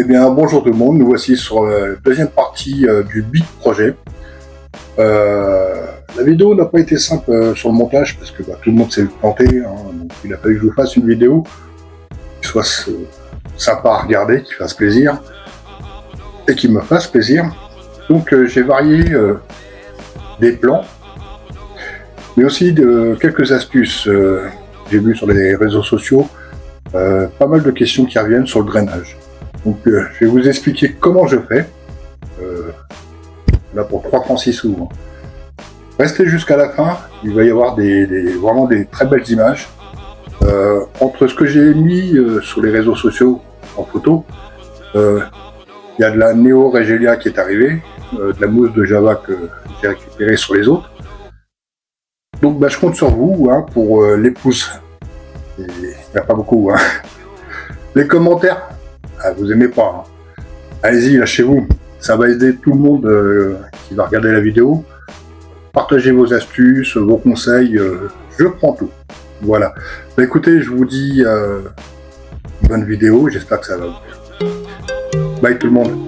Eh bien, bonjour tout le monde, nous voici sur la deuxième partie du Beat Projet. La vidéo n'a pas été simple sur le montage parce que tout le monde s'est planté, donc il a fallu que je vous fasse une vidéo qui soit sympa à regarder, qui fasse plaisir et qui me fasse plaisir. Donc j'ai varié des plans, mais aussi quelques astuces. J'ai vu sur les réseaux sociaux pas mal de questions qui reviennent sur le drainage. Donc je vais vous expliquer comment je fais, là pour 3 francs 6 sous. Restez jusqu'à la fin, il va y avoir vraiment des très belles images. Entre ce que j'ai mis sur les réseaux sociaux en photo, il y a de la Neo Regelia qui est arrivée, de la mousse de Java que j'ai récupérée sur les autres. Donc je compte sur vous pour les pouces. Il n'y a pas beaucoup. Les commentaires, vous aimez pas. Allez-y, lâchez-vous. Ça va aider tout le monde qui va regarder la vidéo. Partagez vos astuces, vos conseils. Je prends tout. Voilà. Écoutez, je vous dis bonne vidéo. J'espère que ça va vous plaire. Bye tout le monde.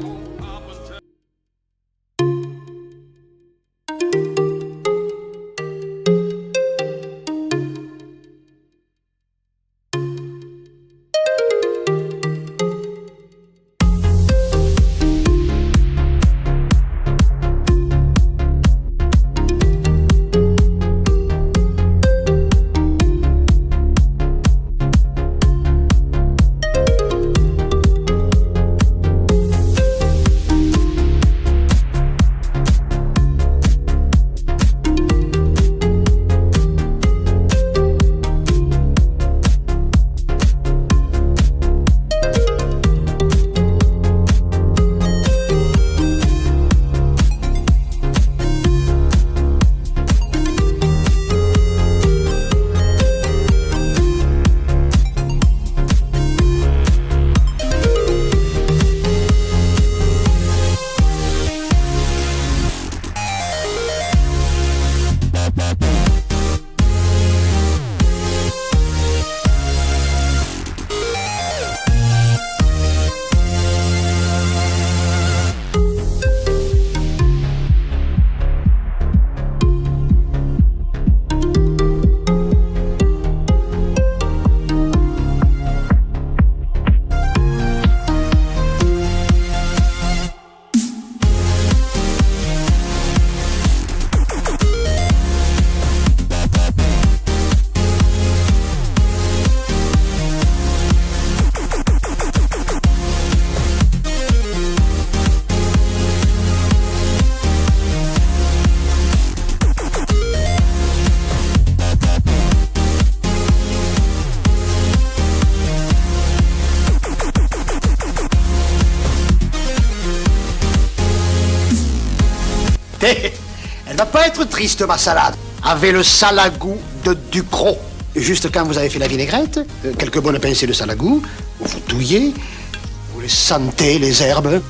Elle va pas être triste, ma salade. Avec le salagou de Ducrot. Juste quand vous avez fait la vinaigrette, quelques bonnes pincées de salagou, vous touillez, vous les sentez, les herbes.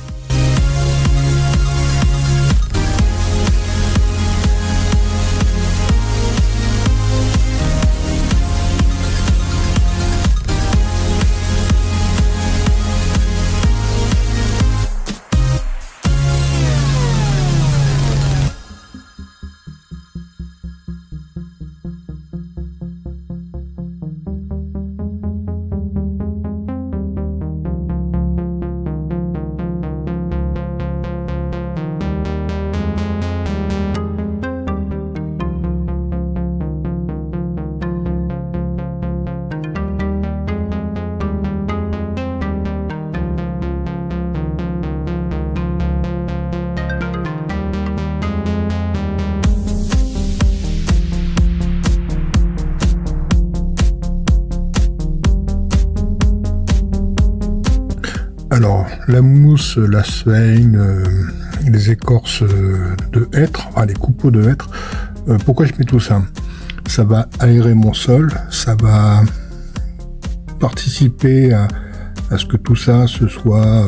Alors, la mousse, la sphène, les écorces de hêtre, les coupeaux de hêtre, pourquoi je mets tout ça? Ça va aérer mon sol, ça va participer à ce que tout ça se soit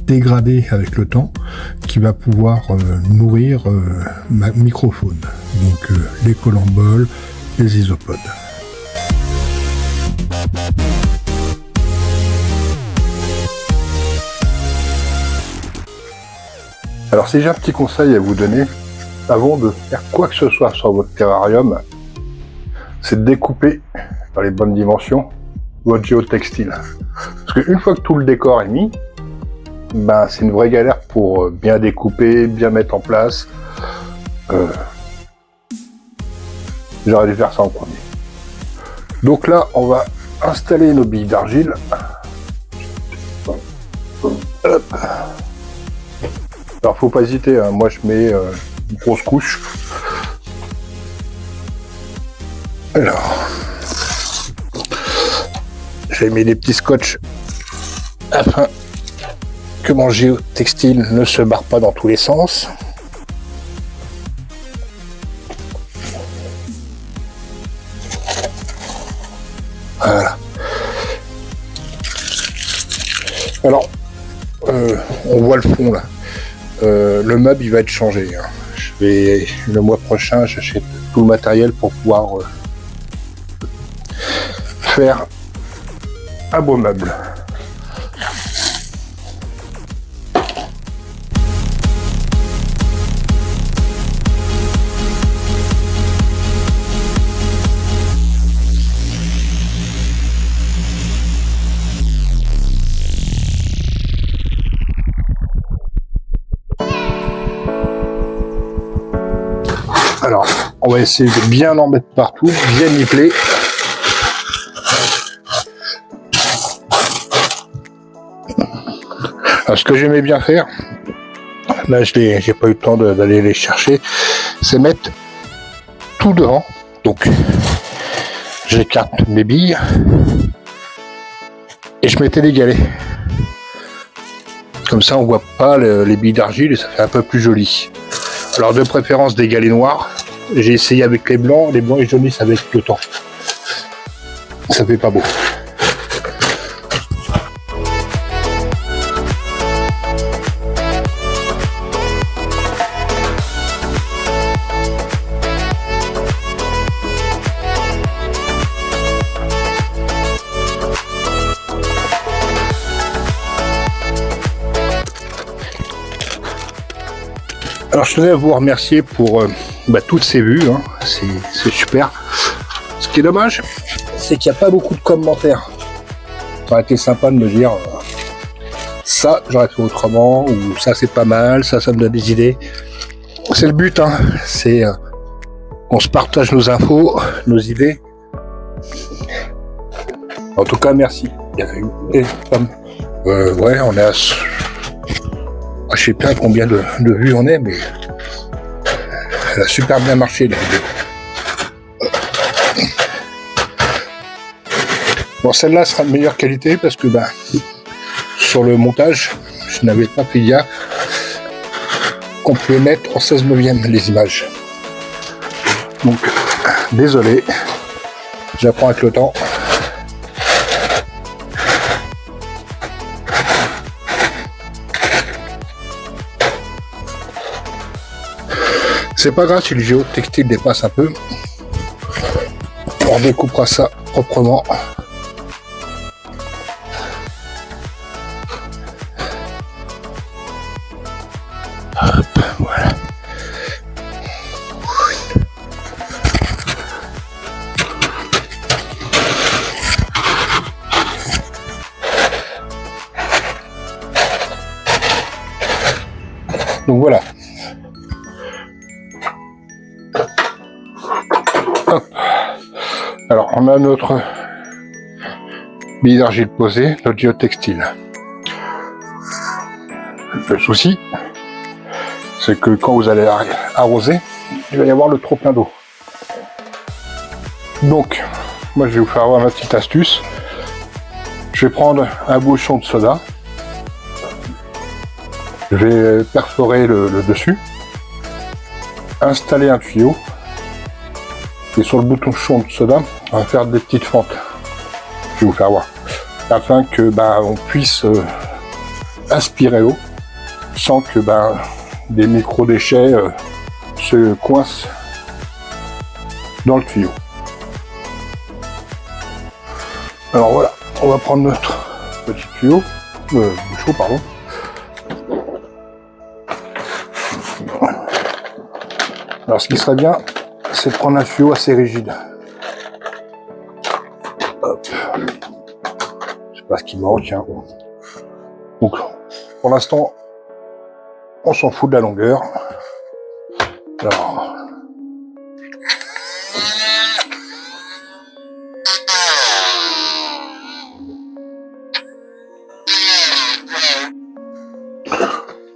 dégradé avec le temps, qui va pouvoir nourrir ma microfaune, donc les colamboles, les isopodes. Alors si j'ai un petit conseil à vous donner, avant de faire quoi que ce soit sur votre terrarium, c'est de découper dans les bonnes dimensions votre géotextile. Parce qu'une fois que tout le décor est mis, ben, c'est une vraie galère pour bien découper, bien mettre en place. J'aurais dû faire ça en premier. Donc là, on va installer nos billes d'argile. Hop. Alors faut pas hésiter, hein. Moi je mets une grosse couche. Alors, j'ai mis des petits scotch afin que mon géotextile ne se barre pas dans tous les sens. Voilà. Alors, on voit le fond là. Le meuble il va être changé. Hein. Le mois prochain, j'achète tout le matériel pour pouvoir faire un beau meuble. Alors, on va essayer de bien en mettre partout, bien niveler. Alors, ce que j'aimais bien faire, là j'ai pas eu le temps d'aller les chercher, c'est mettre tout devant. Donc, j'écarte mes billes et je mettais des galets. Comme ça, on voit pas les billes d'argile et ça fait un peu plus joli. Alors de préférence des galets noirs. J'ai essayé avec les blancs ils jaunissent avec le temps. Ça fait pas beau. Alors je tenais à vous remercier pour toutes ces vues, hein. C'est super. Ce qui est dommage, c'est qu'il n'y a pas beaucoup de commentaires. Ça aurait été sympa de me dire ça j'aurais fait autrement, ou ça c'est pas mal, ça me donne des idées. C'est le but, hein. C'est qu'on se partage nos infos, nos idées. En tout cas, merci. Il y a eu des femmes. Ouais, on est à... Je sais pas combien de vues on est, mais elle a super bien marché la vidéo. Bon, celle-là sera de meilleure qualité parce que sur le montage, je n'avais pas fait gaffe qu'on pouvait mettre en 16/9 les images. Donc, désolé, j'apprends avec le temps. C'est pas grave si le géotextile dépasse un peu. On découpera ça proprement. Hop, voilà. Donc voilà. Alors, on a notre bille d'argile posée, notre géotextile. Le souci, c'est que quand vous allez arroser, il va y avoir le trop plein d'eau. Donc, moi je vais vous faire voir ma petite astuce. Je vais prendre un bouchon de soda. Je vais perforer le dessus. Installer un tuyau. Et sur le bouchon de soda, on va faire des petites fentes. Je vais vous faire voir. Afin que on puisse aspirer l'eau sans que des micro-déchets se coincent dans le tuyau. Alors voilà, on va prendre notre petit tuyau, bouchon pardon. Alors ce qui serait bien, c'est de prendre un tuyau assez rigide. Hop. Je sais pas ce qui manque. Hein. Donc pour l'instant, on s'en fout de la longueur.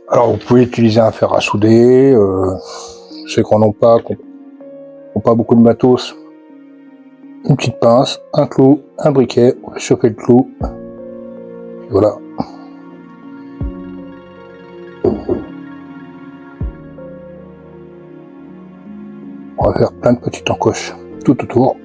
Alors, vous pouvez utiliser un fer à souder. Ceux qui n'en ont pas, qui n'ont pas beaucoup de matos, une petite pince, un clou, un briquet, on va chauffer le clou. Et voilà. On va faire plein de petites encoches tout autour.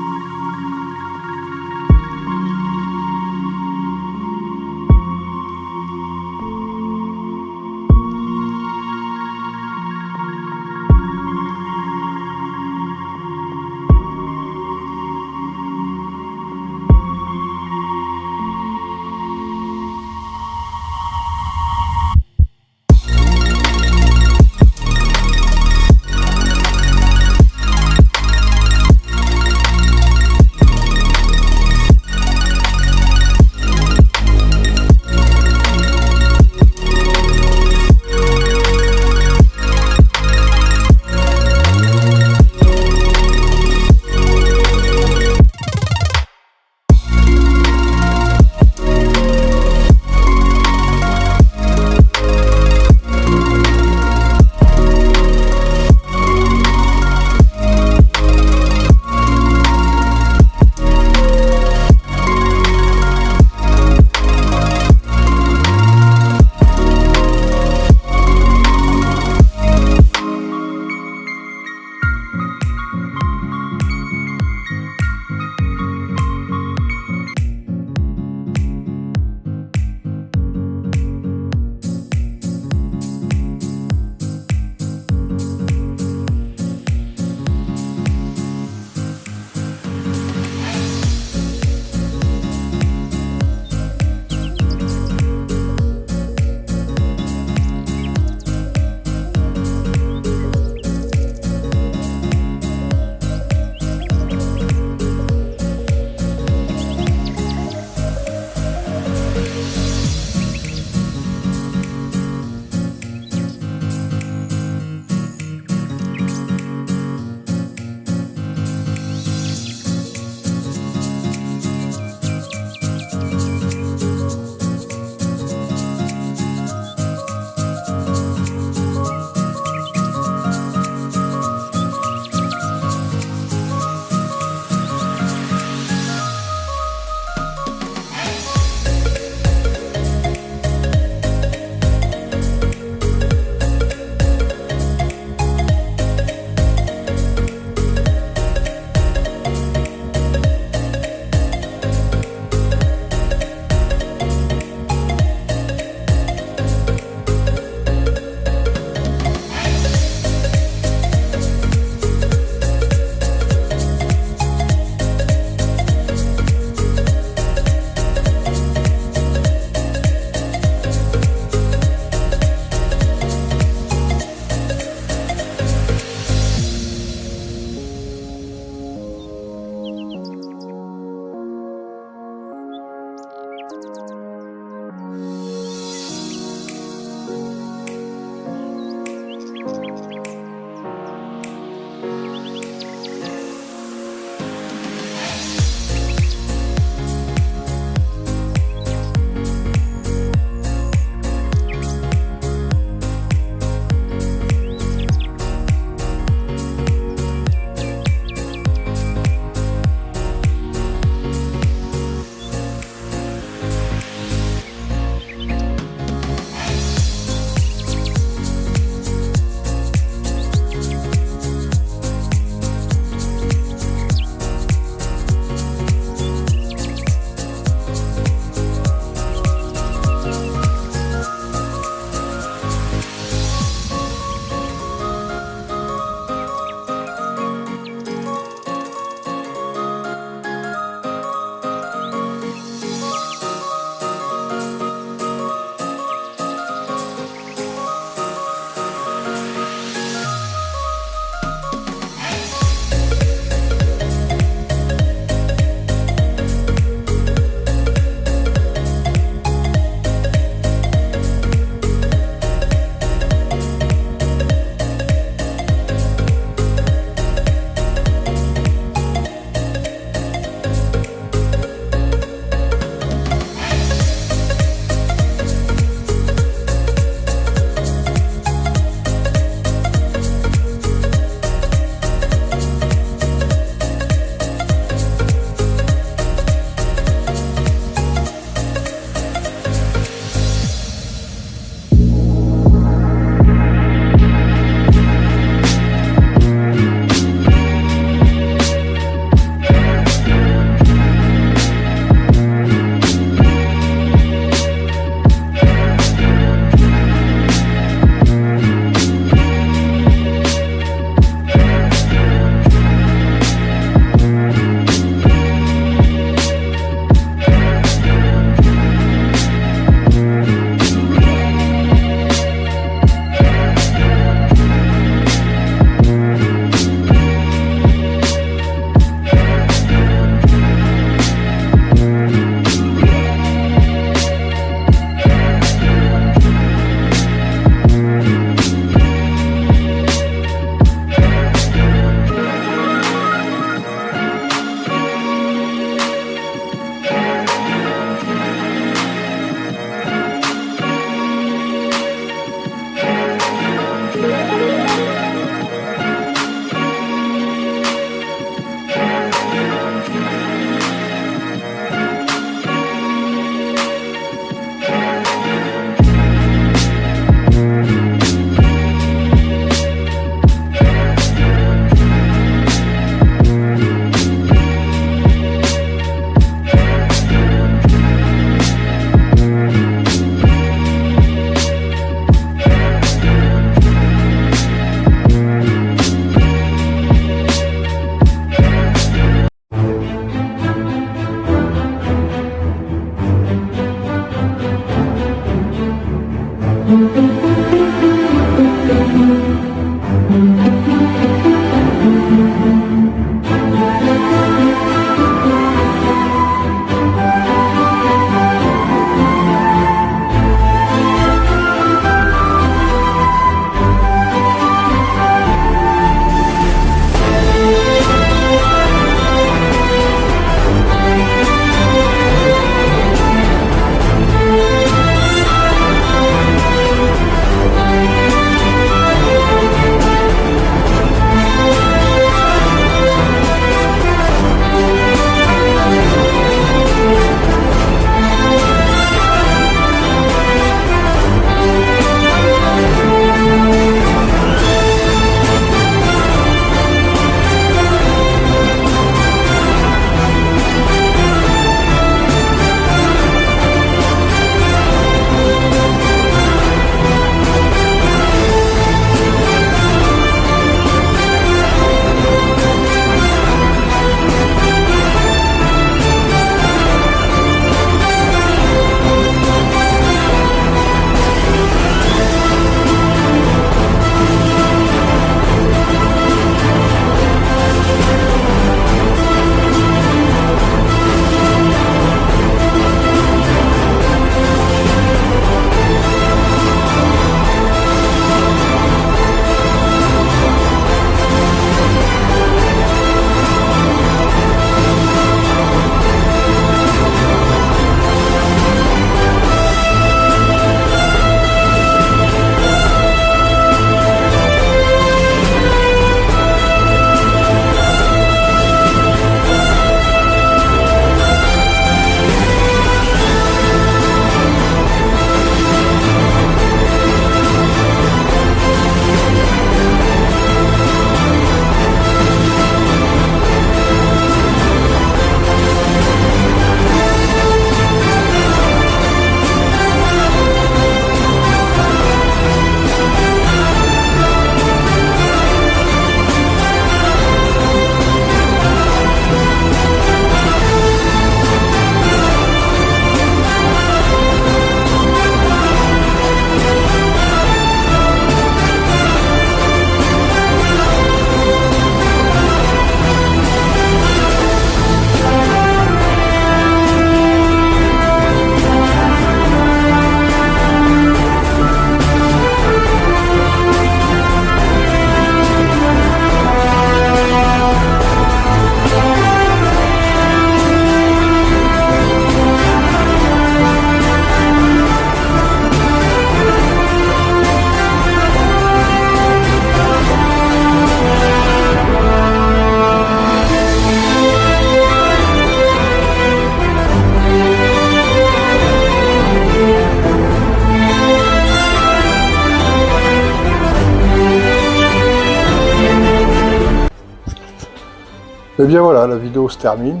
Et bien voilà, la vidéo se termine.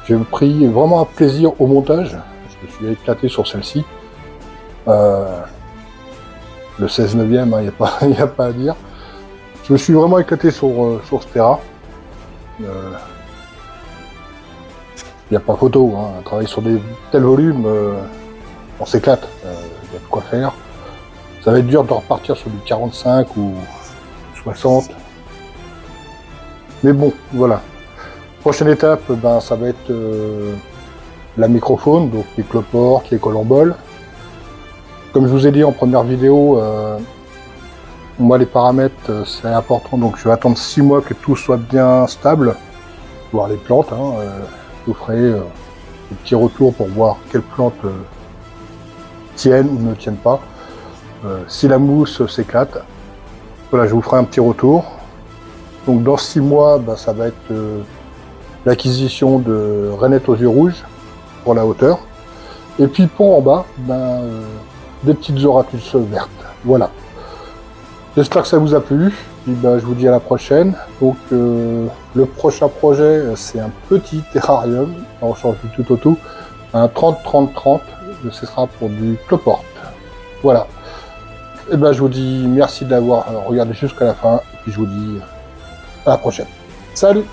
J'ai pris vraiment un plaisir au montage. Je me suis éclaté sur celle-ci. Le 16/9, il n'y a pas à dire. Je me suis vraiment éclaté sur ce Terra. Il n'y a pas photo, hein. Travailler sur des tels volumes, on s'éclate. Il y a de quoi faire. Ça va être dur de repartir sur du 45 ou 60. Mais bon, voilà. Prochaine étape, ben, ça va être la microphone, donc les cloportes, les colamboles. Comme je vous ai dit en première vidéo, moi les paramètres c'est important, donc je vais attendre 6 mois que tout soit bien stable, voir les plantes. Hein, je vous ferai des petits retours pour voir quelles plantes tiennent ou ne tiennent pas. Si la mousse s'éclate, voilà, je vous ferai un petit retour. Donc dans 6 mois, ben, ça va être l'acquisition de rainettes aux yeux rouges pour la hauteur. Et puis pour en bas, ben, des petites oratus vertes. Voilà. J'espère que ça vous a plu. Et ben, je vous dis à la prochaine. Donc le prochain projet, c'est un petit terrarium. On change du tout au tout. Un 30-30-30. Ce sera pour du cloporte. Voilà. Et ben, je vous dis merci d'avoir regardé jusqu'à la fin. Et puis je vous dis à la prochaine. Salut!